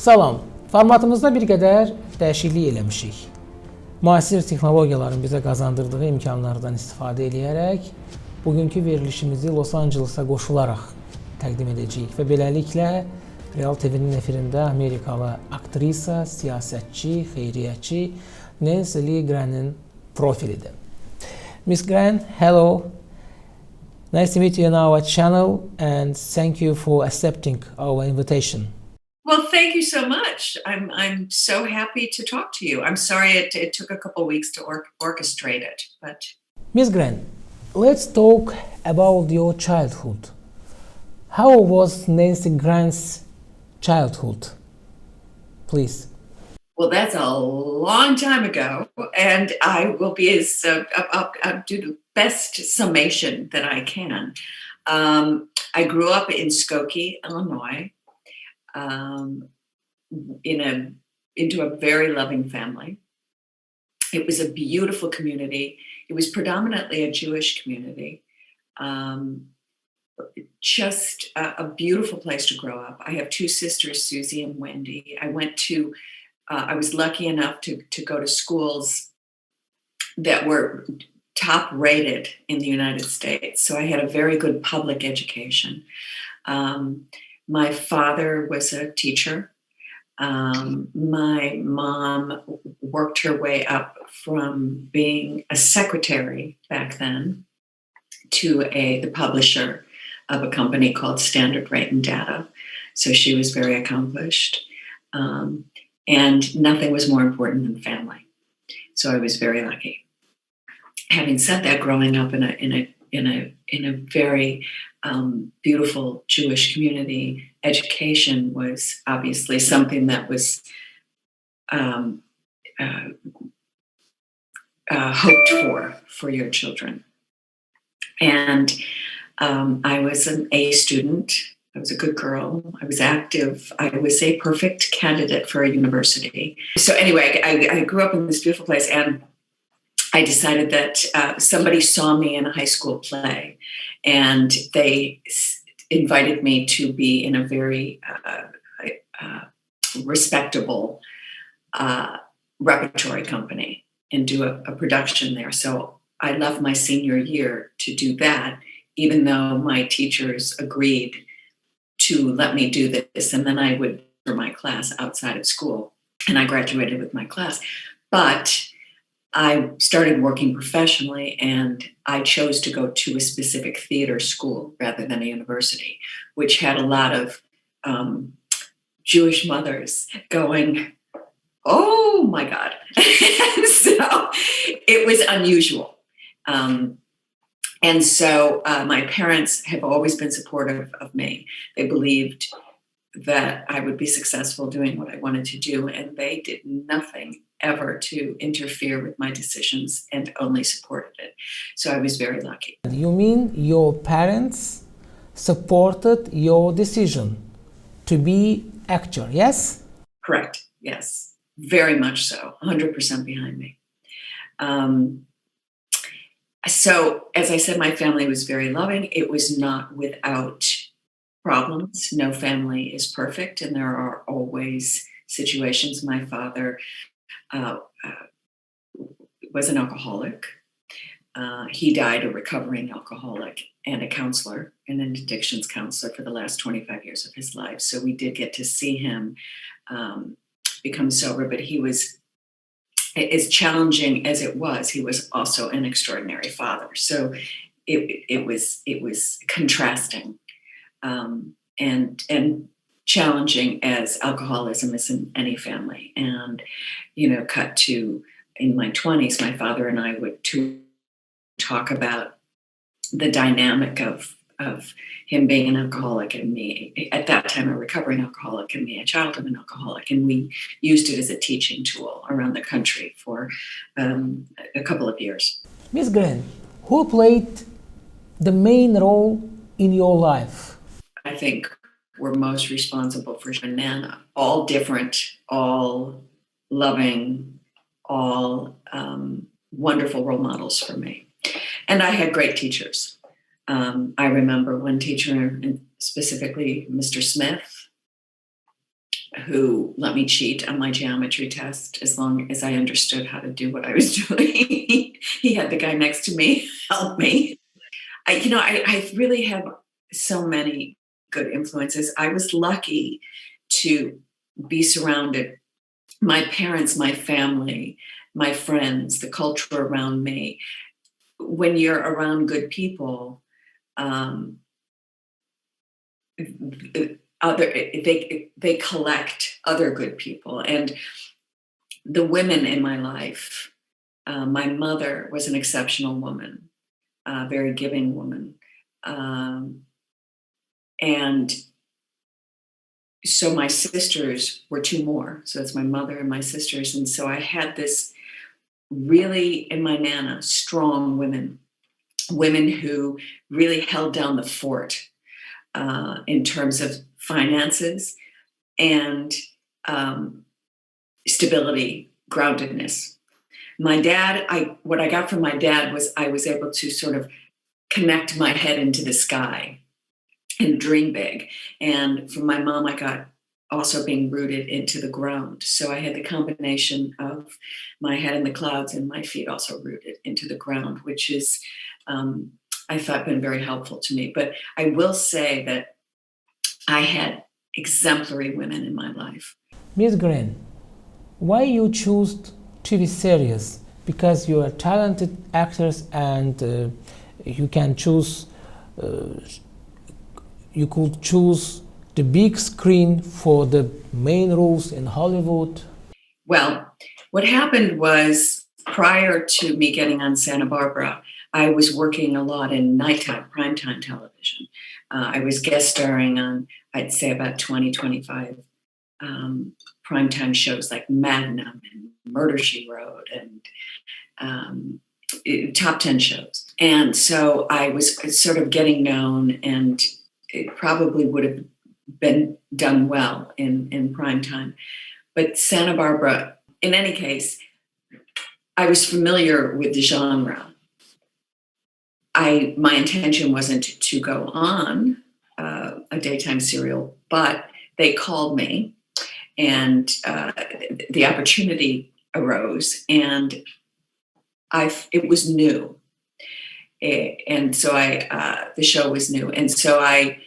Salam, formatımızda bir qədər dəyişiklik eləmişik. Müasir texnologiyaların bizə qazandırdığı imkanlardan istifadə edərək bugünkü verilişimizi Los Angeles'a qoşularaq təqdim edəcəyik və beləliklə Real TV'nin efirində Amerikalı aktrisa, siyasətçi, xeyriyyətçi Nancy Lee Gran'ın profilidir. Miss Grahn, hello. Nice to meet you on our channel and thank you for accepting our invitation. Well, thank you so much. I'm so happy to talk to you. I'm sorry it took a couple of weeks to orchestrate it, but... Miss Grahn, let's talk about your childhood. How was Nancy Gran's childhood? Please. Well, that's a long time ago, and I will be I'll do the best summation that I can. I grew up in Skokie, Illinois, into a very loving family. It was a beautiful community. It was predominantly a Jewish community. Just a beautiful place to grow up. I have two sisters, Susie and Wendy. I was lucky enough to go to schools that were top rated in the United States. So I had a very good public education. My father was a teacher. My mom worked her way up from being a secretary back then to the publisher of a company called Standard Rate and Data. So she was very accomplished. And nothing was more important than family. So I was very lucky. Having said that, growing up in a very beautiful Jewish community, education was obviously something that was hoped for your children. And I was an A student. I was a good girl. I was active. I was a perfect candidate for a university. So anyway, I grew up in this beautiful place, and I decided that somebody saw me in a high school play, and they invited me to be in a very respectable repertory company and do a production there. So I left my senior year to do that, even though my teachers agreed to let me do this, and then I would for my class outside of school, and I graduated with my class. But I started working professionally, and I chose to go to a specific theater school rather than a university, which had a lot of Jewish mothers going, "Oh my God." So it was unusual. And so my parents have always been supportive of me. They believed that I would be successful doing what I wanted to do, and they did nothing ever to interfere with my decisions and only supported it. So I was very lucky. You mean your parents supported your decision to be actor, yes? Correct, yes. Very much so, 100% behind me. So, as I said, my family was very loving. It was not without problems. No family is perfect, and there are always situations. My father was an alcoholic. He died a recovering alcoholic and a counselor, and an addictions counselor for the last 25 years of his life. So we did get to see him become sober, but he was, as challenging as it was, he was also an extraordinary father. So it was contrasting and challenging as alcoholism is in any family. And cut to in my 20s, my father and I would talk about the dynamic of him being an alcoholic and me, at that time, a recovering alcoholic, and me, a child of an alcoholic. And we used it as a teaching tool around the country for a couple of years. Miss Grahn, who played the main role in your life? I think we're most responsible for Nana. All different, all loving, all wonderful role models for me. And I had great teachers. I remember one teacher, specifically Mr. Smith, who let me cheat on my geometry test as long as I understood how to do what I was doing. He had the guy next to me help me. I really have so many good influences. I was lucky to be surrounded, my parents, my family, my friends, the culture around me. When you're around good people, um, other they collect other good people, and the women in my life. My mother was an exceptional woman, a very giving woman, and so my sisters were two more. So it's my mother and my sisters, and so I had this really, and my nana, strong women who really held down the fort in terms of finances and um, stability, groundedness. My dad, what I got from my dad was I was able to sort of connect my head into the sky and dream big. And from my mom, I got also being rooted into the ground. So I had the combination of my head in the clouds and my feet also rooted into the ground, which is, I thought, been very helpful to me. But I will say that I had exemplary women in my life. Miss Grahn, why you choose TV series? Because you are talented actors and you can choose. You could choose the big screen for the main roles in Hollywood. Well, what happened was prior to me getting on Santa Barbara, I was working a lot in nighttime, primetime television. I was guest starring on, I'd say, about 20, 25 primetime shows like Magnum and Murder, She Wrote and top 10 shows. And so I was sort of getting known, and it probably would have been done well in prime time. But Santa Barbara, in any case, I was familiar with the genre. My intention wasn't to go on a daytime serial, but they called me, and the opportunity arose, and it was new, and so the show was new, and so I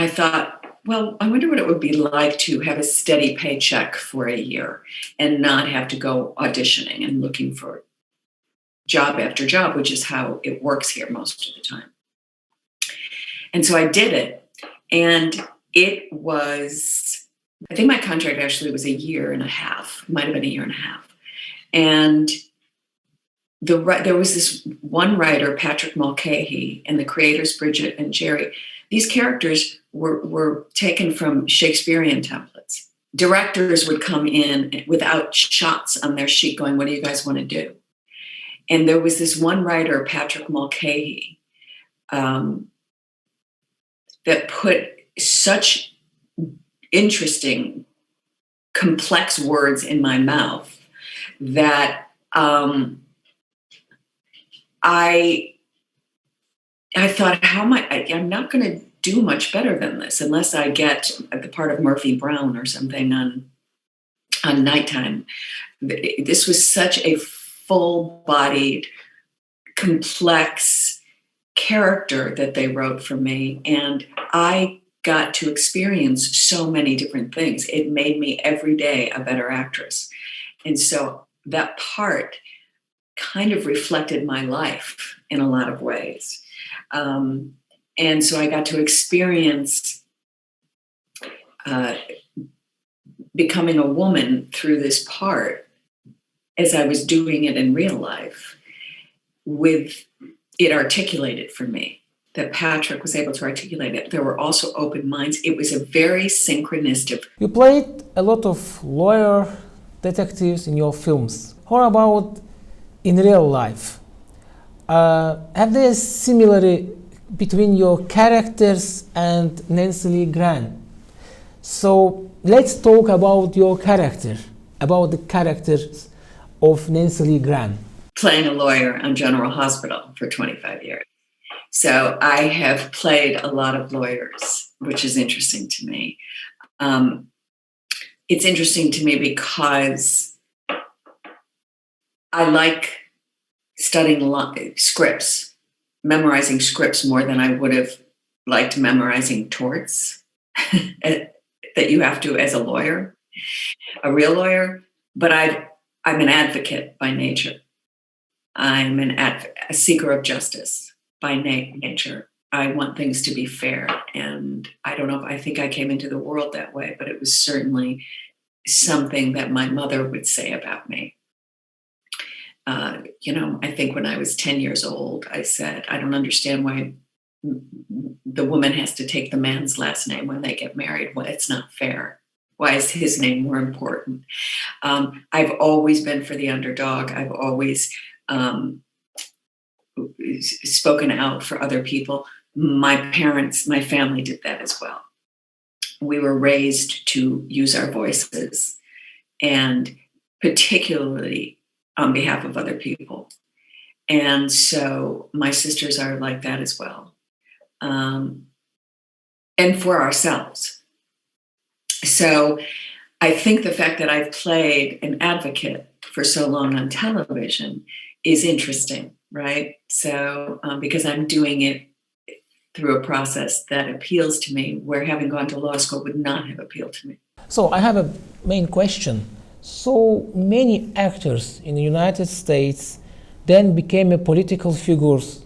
thought, well, I wonder what it would be like to have a steady paycheck for a year and not have to go auditioning and looking for job after job, which is how it works here most of the time. And so I did it, and it was, I think my contract actually was a year and a half, might have been a year and a half. And there was this one writer, Patrick Mulcahy, and the creators, Bridget and Jerry. These characters were taken from Shakespearean templates. Directors would come in without shots on their sheet going, what do you guys want to do? And there was this one writer, Patrick Mulcahy, that put such interesting, complex words in my mouth that I thought, I'm not going to do much better than this unless I get the part of Murphy Brown or something on nighttime. This was such a full-bodied, complex character that they wrote for me, and I got to experience so many different things. It made me every day a better actress. And so that part kind of reflected my life in a lot of ways. And so I got to experience becoming a woman through this part as I was doing it in real life, with it articulated for me, that Patrick was able to articulate it. There were also open minds. It was a very synchronistic. You played a lot of lawyer detectives in your films. How about in real life? Have there similarity between your characters and Nancy Lee Gran? So let's talk about your character, about the characters of Nancy Lee Gran. Playing a lawyer on General Hospital for 25 years. So I have played a lot of lawyers, which is interesting to me. It's interesting to me because I like studying scripts, memorizing scripts more than I would have liked memorizing torts that you have to as a lawyer, a real lawyer. But I'm an advocate by nature. I'm a seeker of justice by nature. I want things to be fair. And I don't know if I think I came into the world that way, but it was certainly something that my mother would say about me. I think when I was 10 years old, I said, I don't understand why the woman has to take the man's last name when they get married. Well, it's not fair. Why is his name more important? I've always been for the underdog. I've always spoken out for other people. My parents, my family did that as well. We were raised to use our voices, and particularly on behalf of other people. And so my sisters are like that as well. And for ourselves. So I think the fact that I've played an advocate for so long on television is interesting, right? So because I'm doing it through a process that appeals to me, where having gone to law school would not have appealed to me. So I have a main question. So many actors in the United States then became political figures,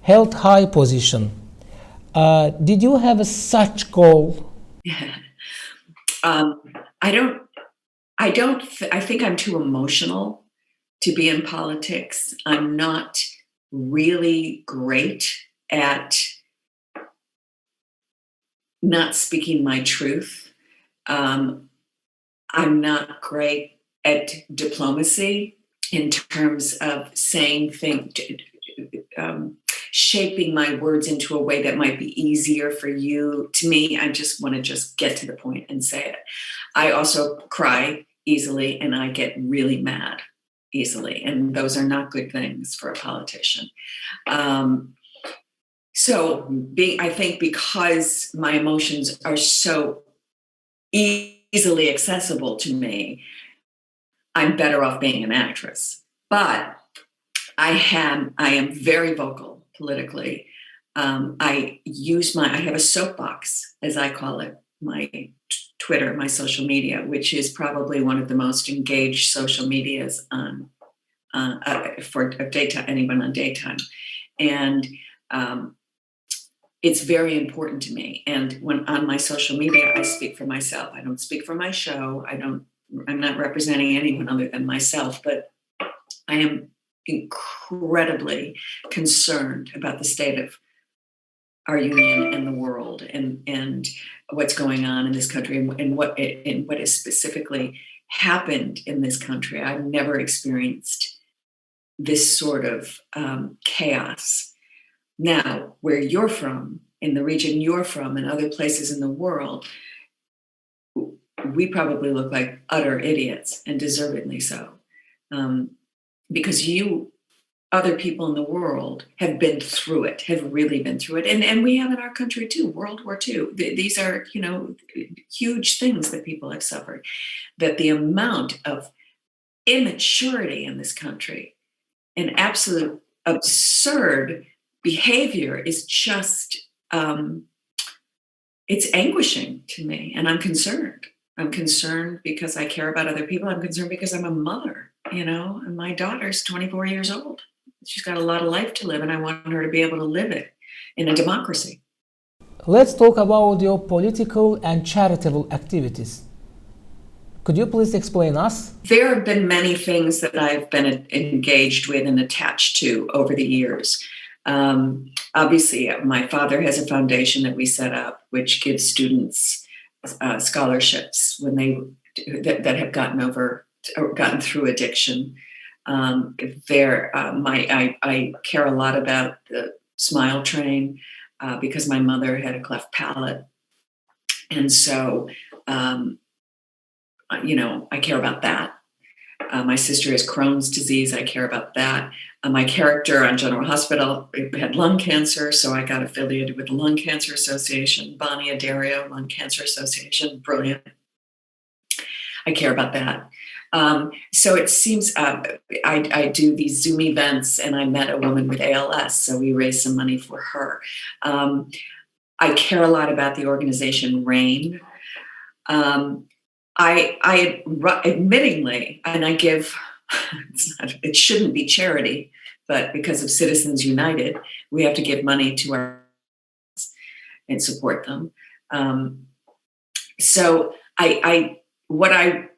held high position. Did you have such goal? I think I'm too emotional to be in politics. I'm not really great at not speaking my truth. I'm not great at diplomacy in terms of saying things, shaping my words into a way that might be easier for you. To me, I just want to just get to the point and say it. I also cry easily and I get really mad easily. And those are not good things for a politician. I think because my emotions are so easily accessible to me, I'm better off being an actress. But I am very vocal politically. I have a soapbox, as I call it, my Twitter, my social media, which is probably one of the most engaged social medias for daytime, anyone on daytime. And it's very important to me. And when on my social media, I speak for myself. I don't speak for my show. I'm not representing anyone other than myself, but I am incredibly concerned about the state of our union and the world and what's going on in this country and what has specifically happened in this country. I've never experienced this sort of chaos. Now, where you're from, in the region you're from, and other places in the world, we probably look like utter idiots, and deservedly so. Because other people in the world have been through it, have really been through it. And we have in our country too, World War II. These are, huge things that people have suffered. That the amount of immaturity in this country and absolute absurd behavior is just, it's anguishing to me. And I'm concerned. I'm concerned because I care about other people. I'm concerned because I'm a mother, and my daughter's 24 years old. She's got a lot of life to live, and I want her to be able to live it in a democracy. Let's talk about your political and charitable activities. Could you please explain us? There have been many things that I've been engaged with and attached to over the years. Obviously, my father has a foundation that we set up, which gives students scholarships when that have gotten through addiction. I care a lot about the Smile Train because my mother had a cleft palate, and so I care about that. My sister has Crohn's disease. I care about that. My character on General Hospital had lung cancer, so I got affiliated with the Lung Cancer Association, Bonnie Adario, Lung Cancer Association, brilliant. I care about that. So it seems I do these Zoom events, and I met a woman with ALS, so we raised some money for her. I care a lot about the organization RAIN. I admittingly, and I give, it shouldn't be charity, but because of Citizens United, we have to give money to our and support them. So what I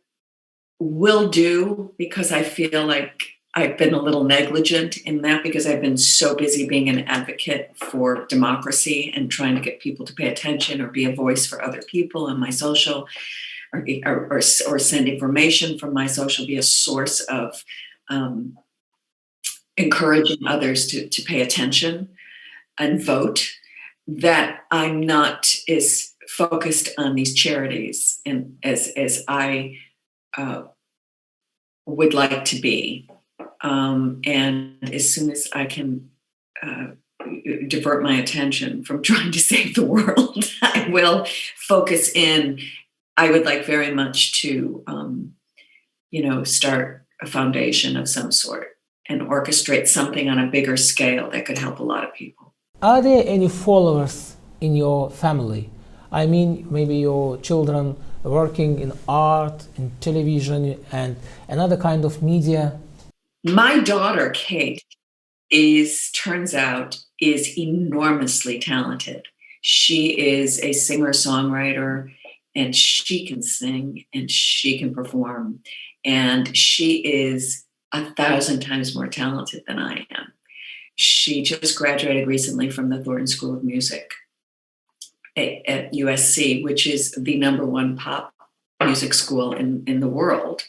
will do, because I feel like I've been a little negligent in that, because I've been so busy being an advocate for democracy and trying to get people to pay attention or be a voice for other people on my social, or send information from my social, be a source of encouraging others to pay attention and vote, that I'm not as focused on these charities and as I would like to be. And as soon as I can divert my attention from trying to save the world, I will focus in. I would like very much to, start a foundation of some sort and orchestrate something on a bigger scale that could help a lot of people. Are there any followers in your family? I mean, maybe your children working in art, in television, and another kind of media? My daughter, Kate, turns out is enormously talented. She is a singer-songwriter, and she can sing and she can perform. And she is 1,000 times more talented than I am. She just graduated recently from the Thornton School of Music at USC, which is the #1 pop music school in the world.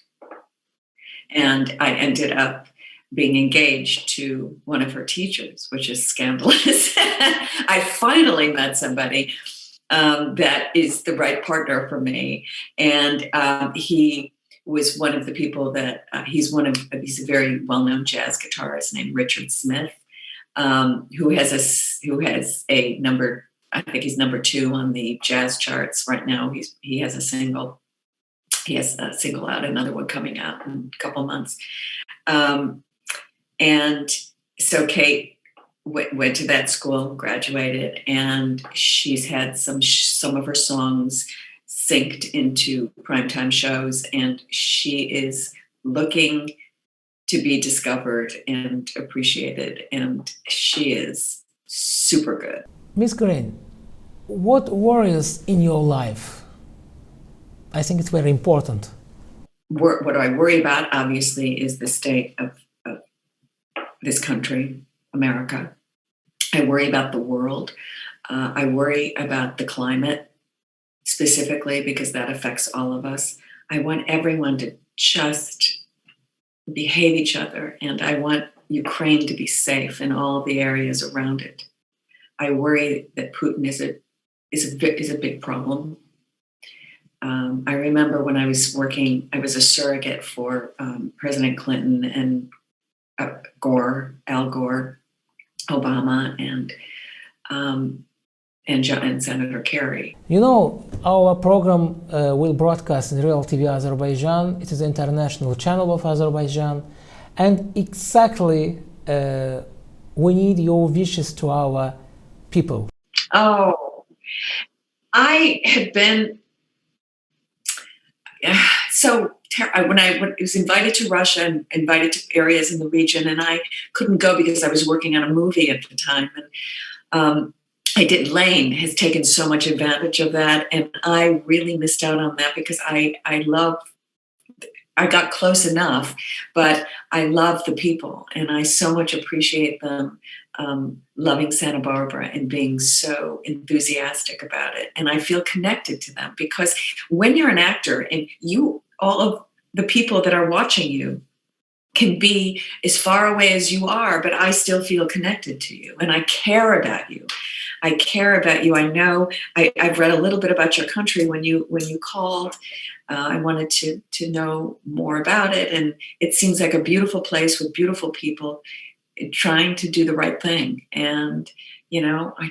And I ended up being engaged to one of her teachers, which is scandalous. I finally met somebody that is the right partner for me. And he was one of the people that he's a very well-known jazz guitarist named Richard Smith, who has a number. I think he's #2 on the jazz charts right now. He has a single. He has a single out, another one coming out in a couple months. And so Kate went to that school, graduated, and she's had some of her songs synced into primetime shows, and she is looking to be discovered and appreciated, and she is super good. Miss Gran, what worries in your life? I think it's very important. What I worry about, obviously, is the state of this country, America. I worry about the world. I worry about the climate, specifically, because that affects all of us. I want everyone to just behave each other, and I want Ukraine to be safe in all the areas around it. I worry that Putin is a big problem. I remember when I was working, I was a surrogate for President Clinton and Al Gore, Obama, and Senator Kerry. You know, our program will broadcast in Real TV Azerbaijan. It is an international channel of Azerbaijan. And exactly, we need your wishes to our people. Oh, I had been when I was invited to Russia and invited to areas in the region, and I couldn't go because I was working on a movie at the time. And Lane has taken so much advantage of that, and I really missed out on that because I got close enough, but I love the people, and I so much appreciate them loving Santa Barbara and being so enthusiastic about it. And I feel connected to them because when you're an actor and all of the people that are watching you can be as far away as you are, but I still feel connected to you and I care about you. I care about you. I know I've read a little bit about your country when you called. I wanted to know more about it, and it seems like a beautiful place with beautiful people trying to do the right thing. And I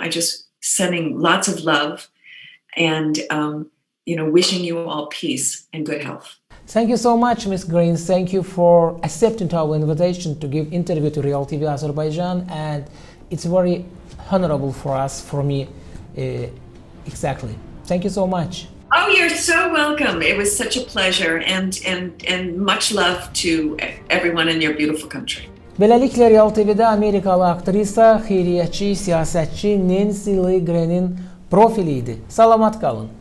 just sending lots of love and wishing you all peace and good health. Thank you so much, Ms. Grahn. Thank you for accepting our invitation to give interview to Real TV Azerbaijan, and it's very honorable for me, exactly. Thank you so much. Oh, you're so welcome. It was such a pleasure, and much love to everyone in your beautiful country. Beləliklə Real TV-də Amerikalı aktrisa, xeyriyyətçi, siyasətçi Nancy Lee Gran'in profili idi. Salamat qalın.